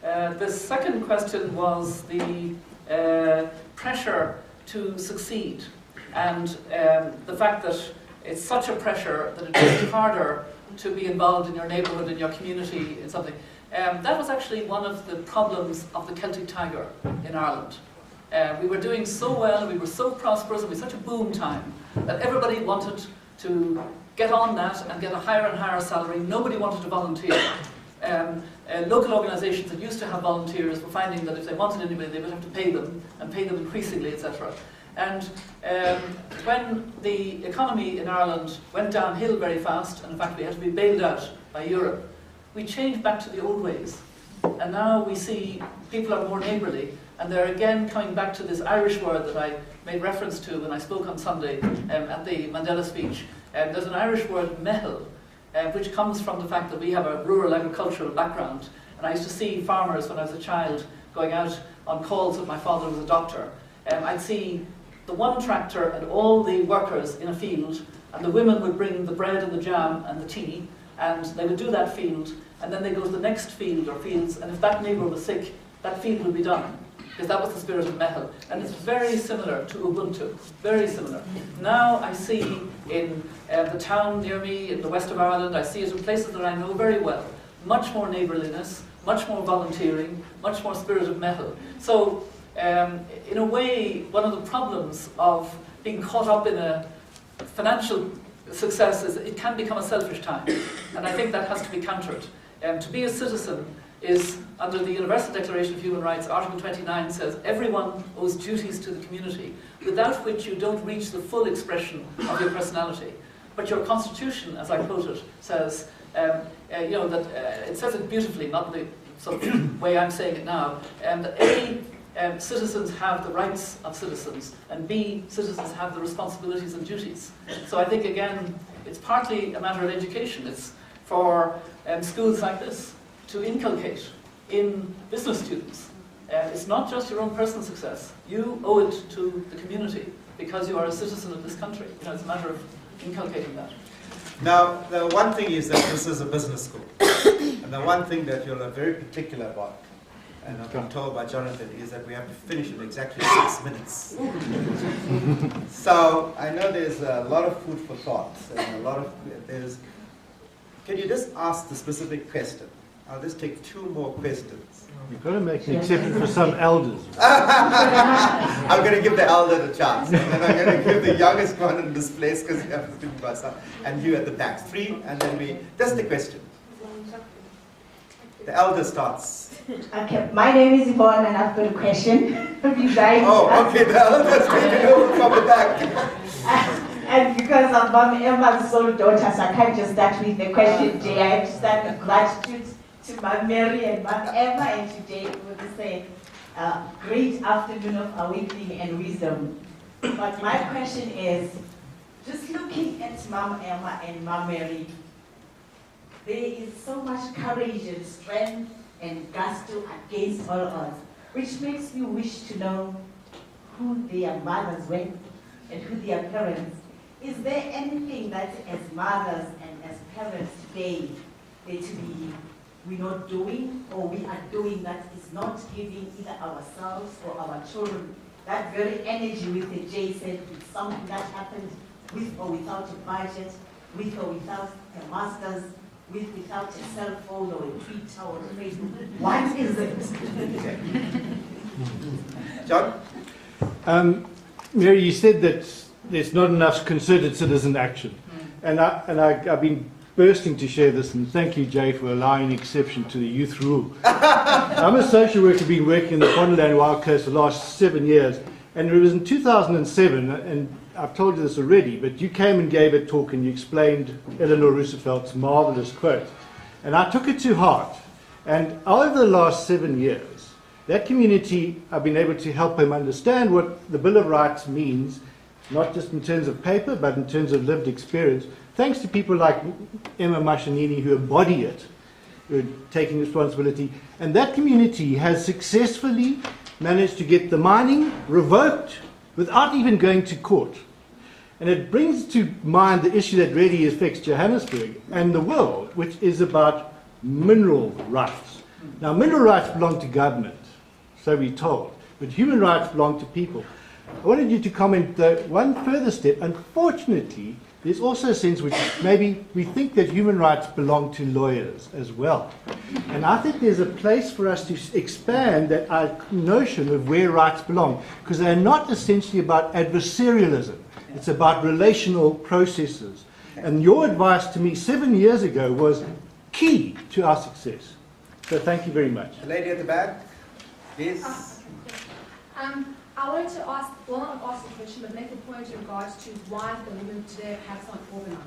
The second question was the pressure to succeed, and the fact that it's such a pressure that it makes it harder to be involved in your neighbourhood, in your community, in something. That was actually one of the problems of the Celtic Tiger in Ireland. We were doing so well, we were so prosperous, and we had such a boom time that everybody wanted to get on that and get a higher and higher salary. Nobody wanted to volunteer. Local organisations that used to have volunteers were finding that if they wanted anybody, they would have to pay them, and pay them increasingly, etc. And when the economy in Ireland went downhill very fast, and in fact we had to be bailed out by Europe, we changed back to the old ways. And now we see people are more neighbourly, and they're again coming back to this Irish word that I made reference to when I spoke on Sunday at the Mandela speech. There's an Irish word, mehel, which comes from the fact that we have a rural agricultural background. And I used to see farmers when I was a child going out on calls with my father who was a doctor. I'd see the one tractor and all the workers in a field, and the women would bring the bread and the jam and the tea, and they would do that field, and then they go to the next field or fields, and if that neighbour was sick, that field would be done, because that was the spirit of mehel. And it's very similar to Ubuntu, very similar. Now I see in the town near me, in the west of Ireland, I see it in places that I know very well, much more neighbourliness, much more volunteering, much more spirit of mehel. So, in a way, one of the problems of being caught up in a financial success is it can become a selfish time, and I think that has to be countered. To be a citizen is, under the Universal Declaration of Human Rights, Article 29 says everyone owes duties to the community, without which you don't reach the full expression of your personality. But your Constitution, as I quoted, says, it says it beautifully, not the sort of way I'm saying it now, that A, citizens have the rights of citizens, and B, citizens have the responsibilities and duties. So I think, again, it's partly a matter of education. It's for schools like this to inculcate in business students. It's not just your own personal success. You owe it to the community because you are a citizen of this country. It's a matter of inculcating that. Now, the one thing is that this is a business school. And the one thing that you're very particular about, and I've been told by Jonathan, is that we have to finish in exactly 6 minutes. So I know there's a lot of food for thought, and can you just ask the specific question? I'll just take 2 more questions. You've got to make an exception for some elders. I'm going to give the elder the chance, and then I'm going to give the youngest one in this place because you have to speak about stuff, and you at the back. 3, and then that's the question. The elder starts. Okay, my name is Yvonne, and I've got a question. Oh, okay, the elder's taking over from the back. And because of Mom Emma's sole daughter, so I can't just start with the question, Jay. I have to start with gratitude to Mom Mary and Mom Emma, and today for this great afternoon of awakening and wisdom. But my question is, just looking at Mom Emma and Mom Mary, there is so much courage and strength and gusto against all odds, which makes me wish to know who their mothers were and who their parents. Is there anything that as mothers and as parents today we're not doing, or we are doing, that is not giving either ourselves or our children that very energy with the J said, with something that happened with or without a budget, with or without a master's, without a cell phone or a Twitter or a Facebook? What is it? John? Mary, you said that there's not enough concerted citizen action. And I've been bursting to share this, and thank you, Jay, for allowing an exception to the youth rule. I'm a social worker, been working in the Wonderland Wild Coast for the last 7 years, and it was in 2007, and I've told you this already, but you came and gave a talk and you explained Eleanor Roosevelt's marvelous quote. And I took it to heart. And over the last 7 years, that community, I've been able to help them understand what the Bill of Rights means, not just in terms of paper, but in terms of lived experience, thanks to people like Emma Mashanini who embody it, who are taking responsibility. And that community has successfully managed to get the mining revoked without even going to court. And it brings to mind the issue that really affects Johannesburg and the world, which is about mineral rights. Now, mineral rights belong to government, so we're told, but human rights belong to people. I wanted you to comment one further step. Unfortunately, there's also a sense which maybe we think that human rights belong to lawyers as well. And I think there's a place for us to expand that notion of where rights belong, because they're not essentially about adversarialism. It's about relational processes. And your advice to me 7 years ago was key to our success. So thank you very much. The lady at the back, please. I wanted to ask, well, not ask a question, but make a point in regards to why the women today have not organized.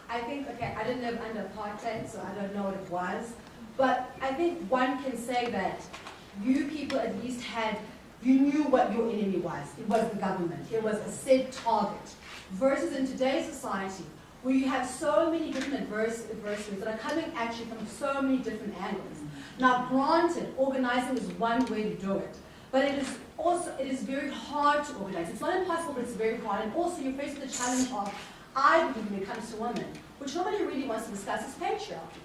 I think, okay, I didn't live under apartheid, so I don't know what it was, but I think one can say that you people at least you knew what your enemy was. It was the government. It was a set target. Versus in today's society, where you have so many different adversaries that are coming at you from so many different angles. Now, granted, organizing is one way to do it. But it is very hard to organize. It's not impossible, but it's very hard. And also you're faced with the challenge of, I believe when it comes to women, which nobody really wants to discuss, is patriarchy.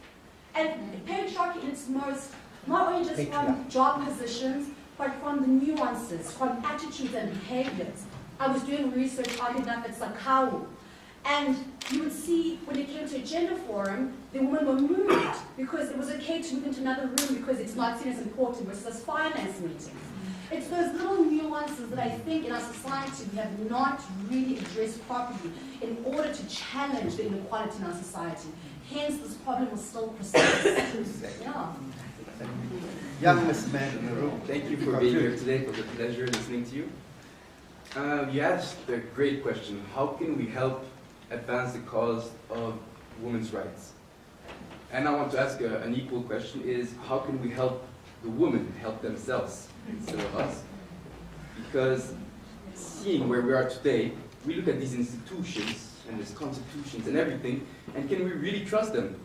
And patriarchy in its most, not only just from job positions, but from the nuances, from attitudes and behaviors. I was doing research on enough at Sakau. And you would see when it came to a gender forum, the women were moved because it was okay to move into another room because it's not seen as important versus finance meetings. It's those little nuances that I think in our society we have not really addressed properly in order to challenge the inequality in our society. Hence, this problem will still persist. Yeah. Young Miss Man in the room. Thank you for being here today. It was a pleasure listening to you. You asked a great question. How can we help advance the cause of women's rights? And I want to ask an equal question is, how can we help the women help themselves instead of us? Because seeing where we are today, we look at these institutions and these constitutions and everything, and can we really trust them?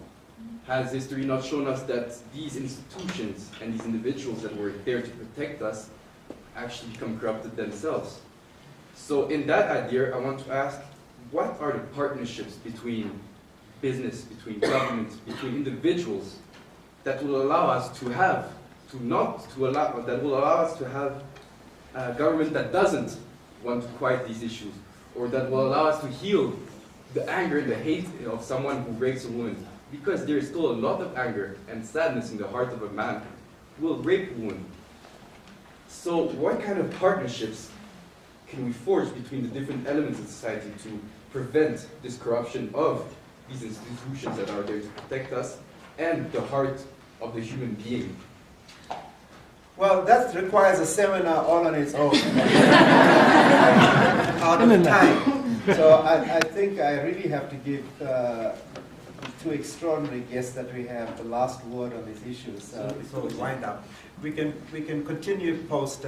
Has history not shown us that these institutions and these individuals that were there to protect us actually become corrupted themselves? So in that idea, I want to ask, what are the partnerships between business, between governments, between individuals that will allow us to have a government that doesn't want to quiet these issues, or that will allow us to heal the anger and the hate of someone who rapes a woman? Because there is still a lot of anger and sadness in the heart of a man who will rape a woman. So what kind of partnerships can we forge between the different elements of society to prevent this corruption of these institutions that are there to protect us and the heart of the human being? Well, that requires a seminar all on its own. Out of time. So I think I really have to give two extraordinary guests that we have the last word on these issues before we wind up. We can continue post,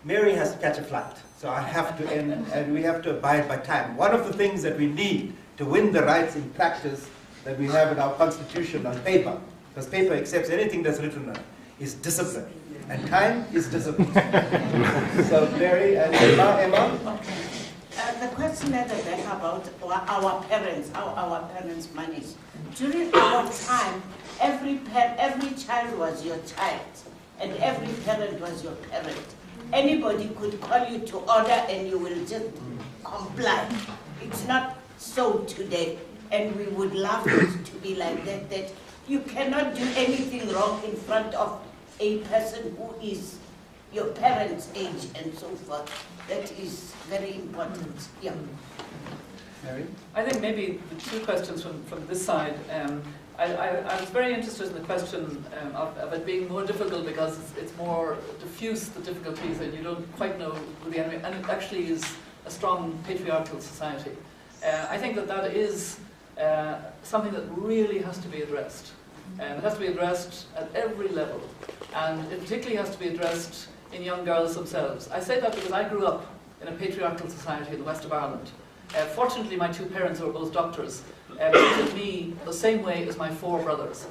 Mary has to catch a flight, so I have to end, and we have to abide by time. One of the things that we need to win the rights in practice that we have in our constitution on paper, because paper accepts anything that's written on it, is discipline. And time is discipline. So Mary and Emma. The question at the back about our parents, how our parents manage. During our time, every child was your child, and every parent was your parent. Anybody could call you to order and you will just comply. It's not so today, and we would love it to be like that, that you cannot do anything wrong in front of a person who is your parents' age and so forth. That is very important. Yeah. Mary? I think maybe the two questions from this side. I was very interested in the question of it being more difficult because it's more diffuse, the difficulties, and you don't quite know who the enemy, and it actually is a strong patriarchal society. I think that is something that really has to be addressed. It has to be addressed at every level, and it particularly has to be addressed in young girls themselves. I say that because I grew up in a patriarchal society in the west of Ireland. Fortunately, my two parents were both doctors, treated me the same way as my four brothers.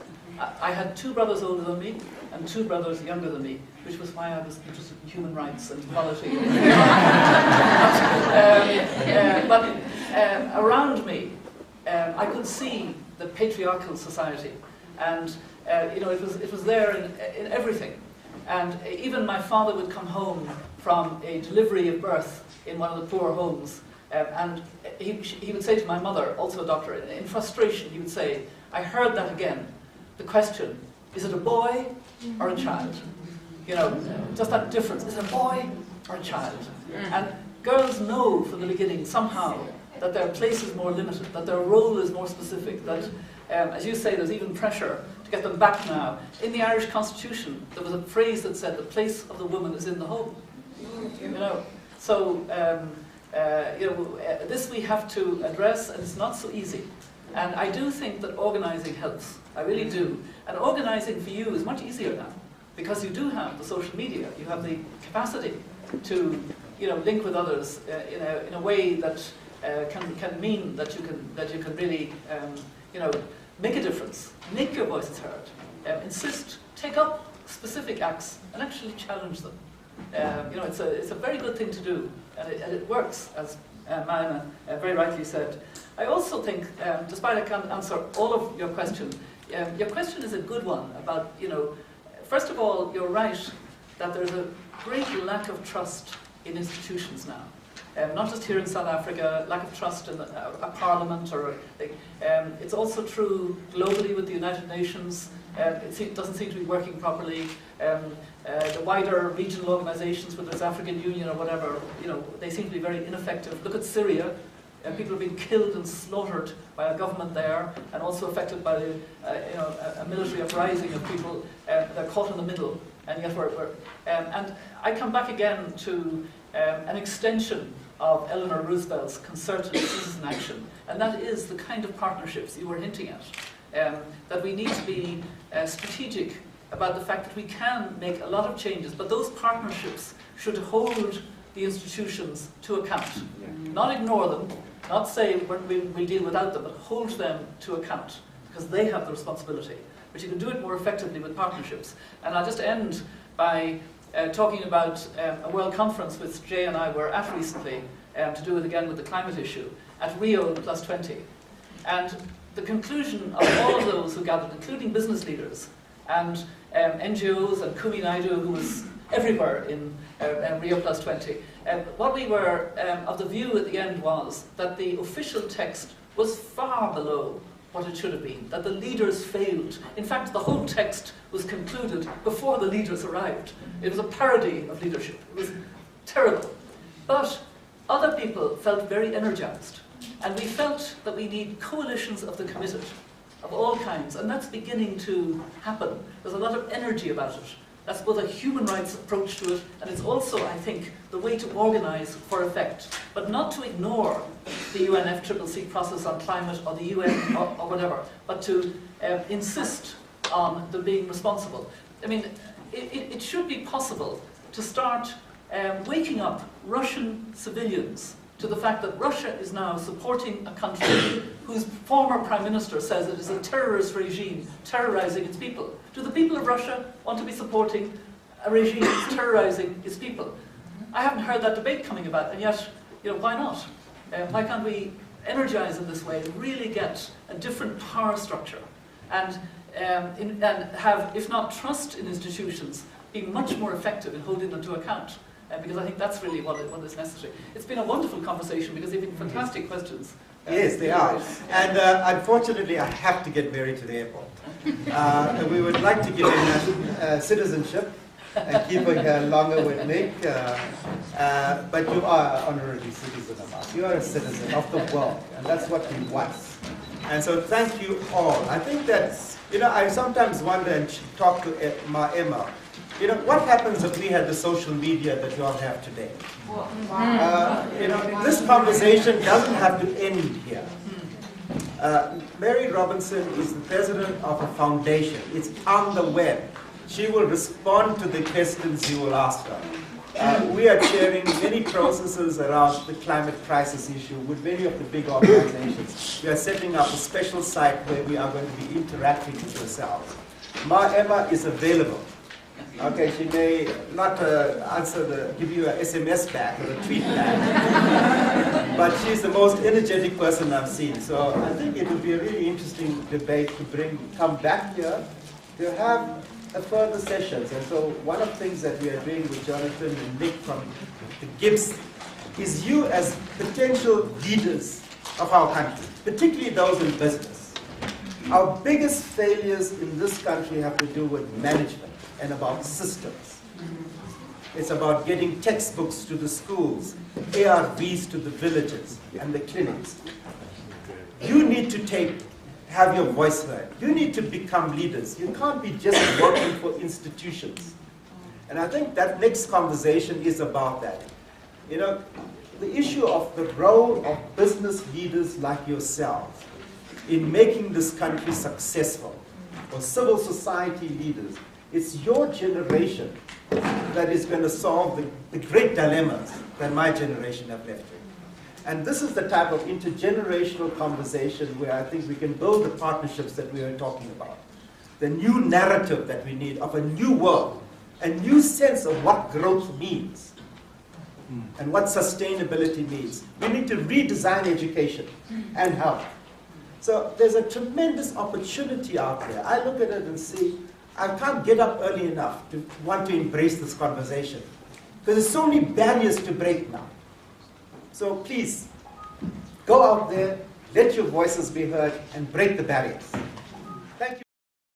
I had two brothers older than me and two brothers younger than me, which was why I was interested in human rights and equality. But around me, I could see the patriarchal society. And it was there in everything. And even my father would come home from a delivery of birth in one of the poor homes, and he would say to my mother, also a doctor, in frustration, he would say, "I heard that again. The question, is it a boy or a child?" Just that difference. Is it a boy or a child? And girls know from the beginning somehow that their place is more limited, that their role is more specific, that, as you say, there's even pressure to get them back now. In the Irish Constitution, there was a phrase that said, "The place of the woman is in the home." So, this we have to address, and it's not so easy. And I do think that organising helps. I really do. And organising for you is much easier now, because you do have the social media. You have the capacity to, link with others in a way that can mean that you can really, make a difference, make your voices heard, insist, take up specific acts, and actually challenge them. It's a very good thing to do, and it works, as Maima very rightly said. I also think, despite I can't answer all of your question is a good one about, first of all, you're right that there's a great lack of trust in institutions now. Not just here in South Africa, lack of trust in a parliament, or it's also true globally with the United Nations. It doesn't seem to be working properly. The wider regional organisations, whether it's African Union or whatever, they seem to be very ineffective. Look at Syria. People are being killed and slaughtered by a government there, and also affected by a military uprising of people. They're caught in the middle, and yet and I come back again to an extension of Eleanor Roosevelt's concerted citizen action, and that is the kind of partnerships you were hinting at. That we need to be strategic about the fact that we can make a lot of changes, but those partnerships should hold the institutions to account. Not ignore them, not say we'll deal without them, but hold them to account, because they have the responsibility. But you can do it more effectively with partnerships. And I'll just end by talking about a World Conference which Jay and I were at recently, to do with the climate issue, at Rio +20. And the conclusion of all of those who gathered, including business leaders and NGOs and Naidoo, who was everywhere in Rio +20, what we were of the view at the end was that the official text was far below what it should have been, that the leaders failed. In fact, the whole text was concluded before the leaders arrived. It was a parody of leadership. It was terrible. But other people felt very energized, and we felt that we need coalitions of the committed, of all kinds, and that's beginning to happen. There's a lot of energy about it. That's both a human rights approach to it, and it's also, I think, the way to organise for effect, but not to ignore the UNFCCC process on climate, or the UN, or whatever, but to insist on them being responsible. I mean, it should be possible to start waking up Russian civilians to the fact that Russia is now supporting a country whose former prime minister says it is a terrorist regime terrorizing its people. Do the people of Russia want to be supporting a regime that's terrorizing its people? I haven't heard that debate coming about, and yet, why not? Why can't we energize in this way and really get a different power structure, and have, if not trust in institutions, be much more effective in holding them to account? Because I think that's really what is necessary. It's been a wonderful conversation because they've been fantastic questions. Yes, they are. And unfortunately, I have to get Mary to the airport. We would like to give him citizenship and keep her here longer with Nick. But you are an honorary citizen of us. You are a citizen of the world, and that's what we want. And so thank you all. I think that's, I sometimes wonder and talk to Emma, what happens if we had the social media that you all have today? This conversation doesn't have to end here. Mary Robinson is the president of a foundation. It's on the web. She will respond to the questions you will ask her. We are chairing many processes around the climate crisis issue with many of the big organizations. We are setting up a special site where we are going to be interacting with yourselves. Emma is available Okay, she may not give you an SMS back or a tweet back, but she's the most energetic person I've seen. So I think it would be a really interesting debate to come back here to have a further sessions. And so one of the things that we are doing with Jonathan and Nick from the GIBS is you as potential leaders of our country, particularly those in business. Our biggest failures in this country have to do with management and about systems. It's about getting textbooks to the schools, ARVs to the villages and the clinics. You need to have your voice heard. You need to become leaders. You can't be just working for institutions. And I think that next conversation is about that. You know, the issue of the role of business leaders like yourselves in making this country successful, or civil society leaders, it's your generation that is going to solve the great dilemmas that my generation have left with. And this is the type of intergenerational conversation where I think we can build the partnerships that we are talking about. The new narrative that we need of a new world, a new sense of what growth means and what sustainability means. We need to redesign education and health. So there's a tremendous opportunity out there. I look at it and see, I can't get up early enough to want to embrace this conversation. Because there's so many barriers to break now. So please, go out there, let your voices be heard, and break the barriers.